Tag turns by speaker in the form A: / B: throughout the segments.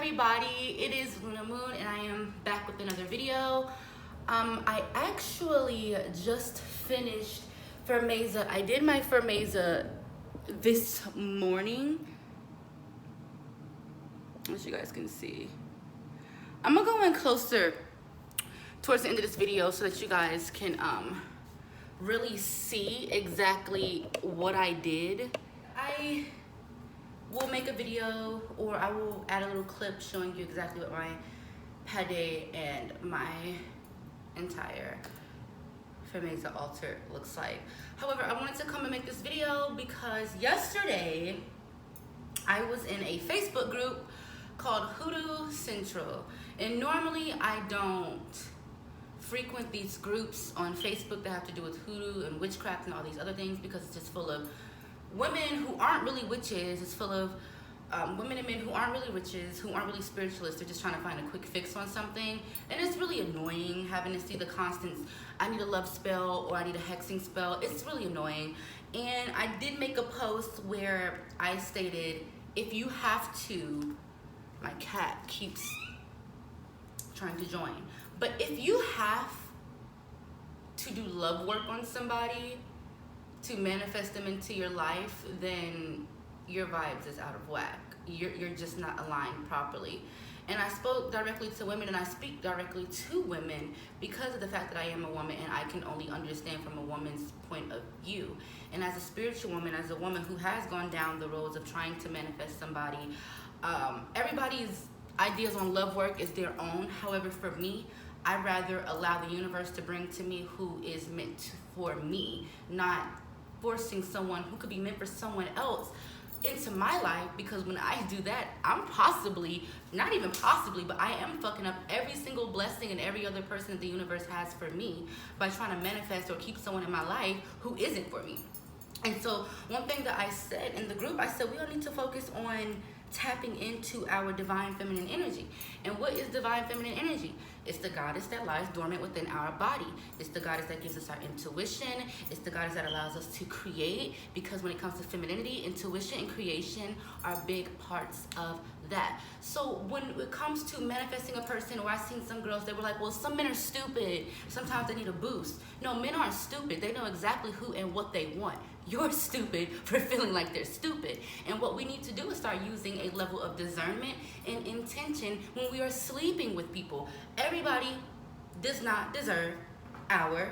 A: everybody, it is Luna Moon and I am back with another video. I actually just finished Firmeza. I did my Firmeza this morning, as you guys can see. I'm gonna go in closer towards the end of this video so that you guys can really see exactly what I did. I will make a video, or I will add a little clip showing you exactly what my pade and my entire Firmeza altar looks like. However, I wanted to come and make this video because yesterday I was in a Facebook group called Hoodoo Central, and normally I don't frequent these groups on Facebook that have to do with hoodoo and witchcraft and all these other things because it's just full of women who aren't really witches. It's full of women and men who aren't really witches, who aren't really spiritualists. They're just trying to find a quick fix on something. And it's really annoying having to see the constants, I need a love spell or I need a hexing spell. It's really annoying. And I did make a post where I stated, if you have to, my cat keeps trying to join. But if you have to do love work on somebody, to manifest them into your life, then your vibes is out of whack. You're just not aligned properly. And I spoke directly to women, and I speak directly to women because of the fact that I am a woman and I can only understand from a woman's point of view. And as a spiritual woman, as a woman who has gone down the roads of trying to manifest somebody, everybody's ideas on love work is their own. However, for me, I'd rather allow the universe to bring to me who is meant for me, not forcing someone who could be meant for someone else into my life, because when I do that, I'm possibly, not even possibly, but I am fucking up every single blessing and every other person that the universe has for me by trying to manifest or keep someone in my life who isn't for me. And so one thing that I said in the group, I said we all need to focus on tapping into our divine feminine energy. And what is divine feminine energy? It's the goddess that lies dormant within our body. It's the goddess that gives us our intuition. It's the goddess that allows us to create, because when it comes to femininity, intuition and creation are big parts of that. So when it comes to manifesting a person, or I've seen some girls, they were like, well, some men are stupid. Sometimes they need a boost. No, men aren't stupid. They know exactly who and what they want. You're stupid for feeling like they're stupid. And what we need to do is start using a level of discernment and intention when we are sleeping with people. Everybody does not deserve our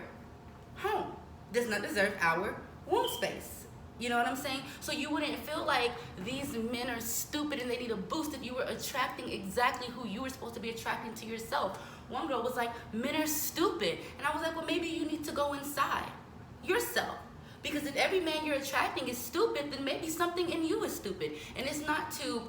A: home, does not deserve our womb space. You know what I'm saying? So you wouldn't feel like these men are stupid and they need a boost if you were attracting exactly who you were supposed to be attracting to yourself. One girl was like, men are stupid. And I was like, well, maybe you need to go inside yourself. Because if every man you're attracting is stupid, then maybe something in you is stupid. And it's not to,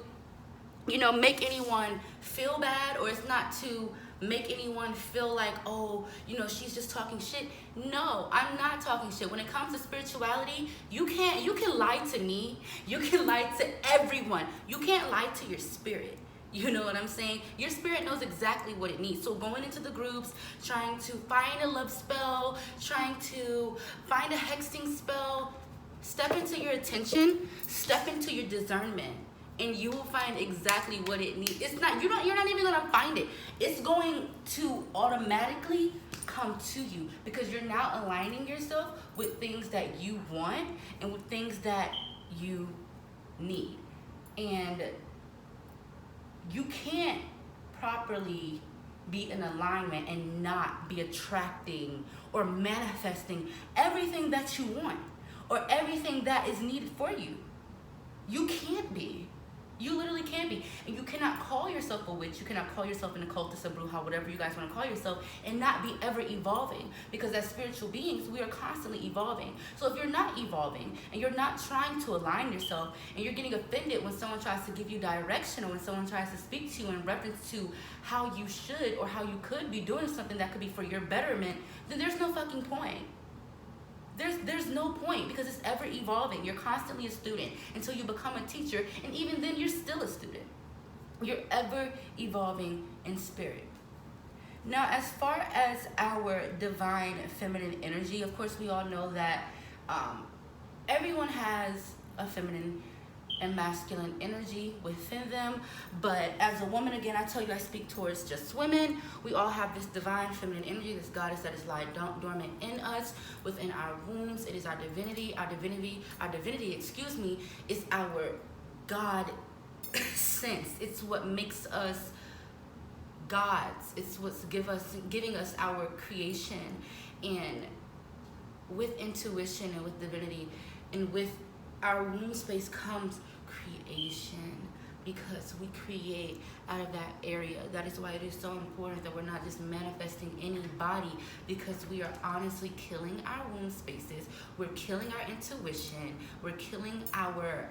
A: make anyone feel bad, or it's not to make anyone feel like, oh, she's just talking shit. No, I'm not talking shit. When it comes to spirituality, you can lie to me. You can lie to everyone. You can't lie to your spirit. You know what I'm saying? Your spirit knows exactly what it needs. So going into the groups, trying to find a love spell, trying to find a hexing spell, step into your attention, step into your discernment, and you will find exactly what it needs. You're not even gonna find it. It's going to automatically come to you, because you're now aligning yourself with things that you want and with things that you need. And you can't properly be in alignment and not be attracting or manifesting everything that you want or everything that is needed for you. You can't be. You literally can't be. And you cannot call yourself a witch. You cannot call yourself an occultist, a bruja, whatever you guys want to call yourself, and not be ever evolving. Because as spiritual beings, we are constantly evolving. So if you're not evolving and you're not trying to align yourself, and you're getting offended when someone tries to give you direction, or when someone tries to speak to you in reference to how you should or how you could be doing something that could be for your betterment, then there's no fucking point. There's no point, because it's ever evolving. You're constantly a student until you become a teacher, and even then you're still a student. You're ever evolving in spirit. Now, as far as our divine feminine energy, of course we all know that everyone has a feminine and masculine energy within them. But as a woman, again, I tell you, I speak towards just women. We all have this divine feminine energy, this goddess that is lying dormant in us, within our wombs. It is our divinity. Our divinity, is our God sense. It's what makes us gods. It's what's giving us our creation. And with intuition and with divinity and with our womb space comes creation, because we create out of that area. That is why it is so important that we're not just manifesting any body, because we are honestly killing our womb spaces. We're killing our intuition. We're killing our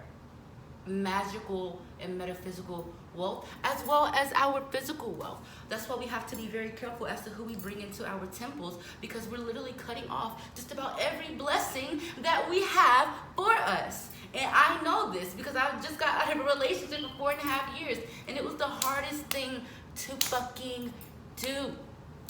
A: magical and metaphysical wealth, as well as our physical wealth. That's why we have to be very careful as to who we bring into our temples, because we're literally cutting off just about every blessing that we have for us. And I know this because I just got out of a relationship for 4.5 years, and it was the hardest thing to fucking do.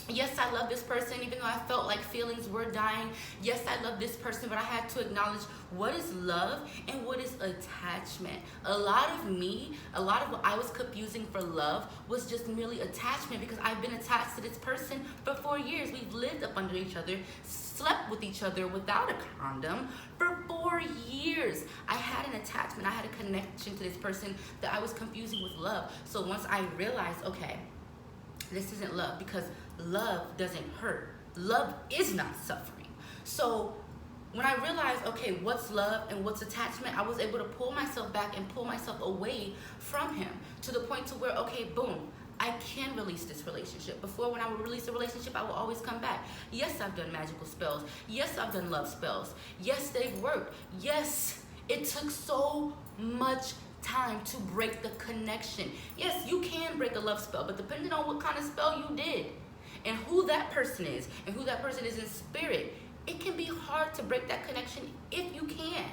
A: Yes, I love this person, even though I felt like feelings were dying. Yes, I love this person, but I had to acknowledge what is love and what is attachment. A lot of what I was confusing for love was just merely attachment, because I've been attached to this person for 4 years. We've lived up under each other, slept with each other without a condom for 4 years. I had an attachment. I had a connection to this person that I was confusing with love. So once I realized, okay, this isn't love, because love doesn't hurt. Love is not suffering. So when I realized, okay, what's love and what's attachment, I was able to pull myself back and pull myself away from him, to the point to where, okay, boom, I can release this relationship. Before, when I would release a relationship, I would always come back. Yes, I've done magical spells. Yes, I've done love spells. Yes, they've worked. Yes, it took so much time to break the connection. Yes, you can break a love spell, but depending on what kind of spell you did and who that person is and who that person is in spirit, it can be hard to break that connection if you can.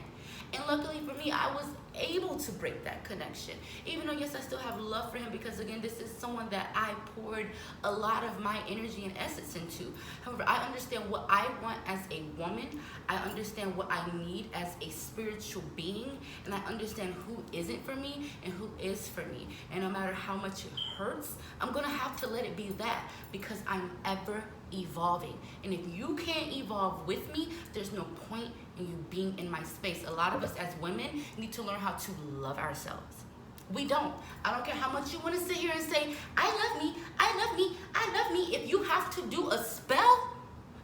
A: And luckily for me, I was able to break that connection. Even though, yes, I still have love for him, because again, this is someone that I poured a lot of my energy and essence into. However, I understand what I want as a woman. I understand what I need as a spiritual being. And I understand who isn't for me and who is for me. And no matter how much it hurts, I'm going to have to let it be that, because I'm ever evolving. And if you can't evolve with me, there's no point in you being in my space. A lot of us as women need to learn how to love ourselves. We don't. I don't care how much you want to sit here and say, I love me, I love me, I love me. If you have to do a spell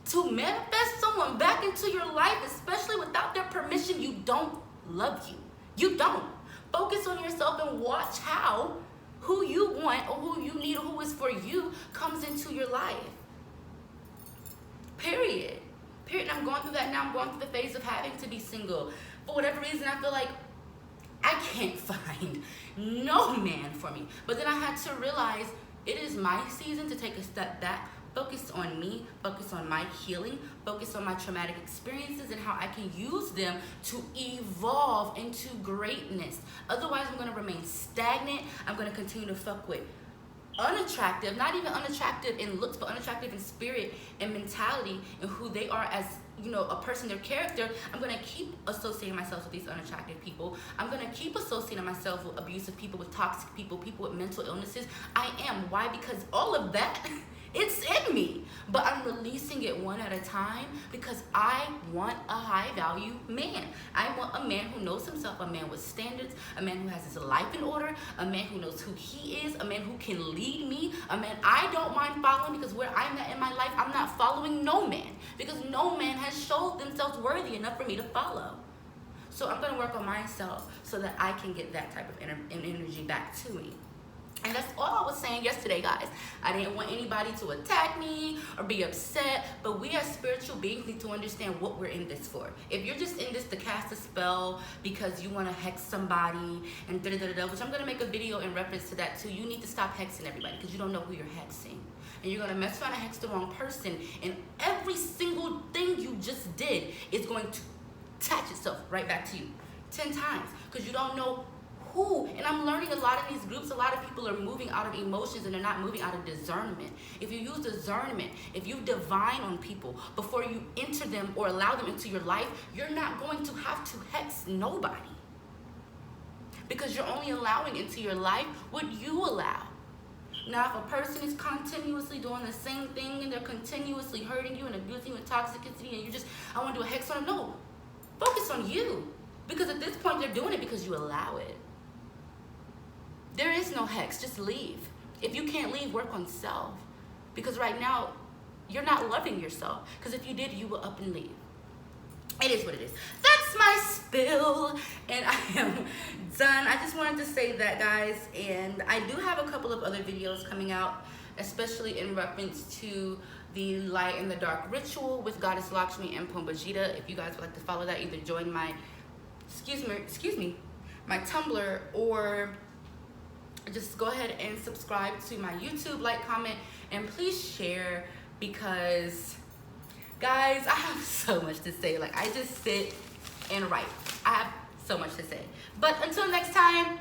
A: to manifest someone back into your life, especially without their permission, you don't love you. You don't. Focus on yourself and watch how who you want or who you need or who is for you comes into your life. Period. I'm going through that now. I'm going through the phase of having to be single. For whatever reason, I feel like I can't find no man for me. But then I had to realize it is my season to take a step back, focus on me, focus on my healing, focus on my traumatic experiences and how I can use them to evolve into greatness. Otherwise, I'm going to remain stagnant. I'm going to continue to fuck with unattractive, not even unattractive in looks, but unattractive in spirit and mentality and who they are as, you know, a person, their character. I'm going to keep associating myself with these unattractive people. I'm going to keep associating myself with abusive people, with toxic people, people with mental illnesses. I am. Why? Because all of that, it's in me. But I'm releasing it one at a time, because I want a high value man. I want a man who knows himself, a man with standards, a man who has his life in order, a man who knows who he is, a man who can lead me, a man I don't mind following, because where I'm at in my life, I'm not following no man, because no man has showed themselves worthy enough for me to follow. So I'm going to work on myself so that I can get that type of energy back to me. And that's all I was saying yesterday, guys. I didn't want anybody to attack me or be upset, but we as spiritual beings need to understand what we're in this for. If you're just in this to cast a spell because you want to hex somebody and da-da-da-da, which I'm going to make a video in reference to that too, you need to stop hexing everybody, because you don't know who you're hexing. And you're going to mess around and hex the wrong person, and every single thing you just did is going to attach itself right back to you 10 times, because you don't know who. And I'm learning a lot in these groups, a lot of people are moving out of emotions and they're not moving out of discernment. If you use discernment, if you divine on people before you enter them or allow them into your life, you're not going to have to hex nobody. because you're only allowing into your life what you allow. Now, if a person is continuously doing the same thing and they're continuously hurting you and abusing you with toxicity and you just, I want to do a hex on them, no. Focus on you. Because at this point, they're doing it because you allow it. There is no hex, just leave. If you can't leave, work on self. Because right now, you're not loving yourself. Because if you did, you will up and leave. It is what it is. That's my spill, and I am done. I just wanted to say that, guys, and I do have a couple of other videos coming out, especially in reference to the light and the dark ritual with Goddess Lakshmi and Pumbajita. If you guys would like to follow that, either join my, my Tumblr, or just go ahead and subscribe to my YouTube, like, comment, and please share, because guys, I have so much to say. Like, I just sit and write. I have so much to say. But until next time,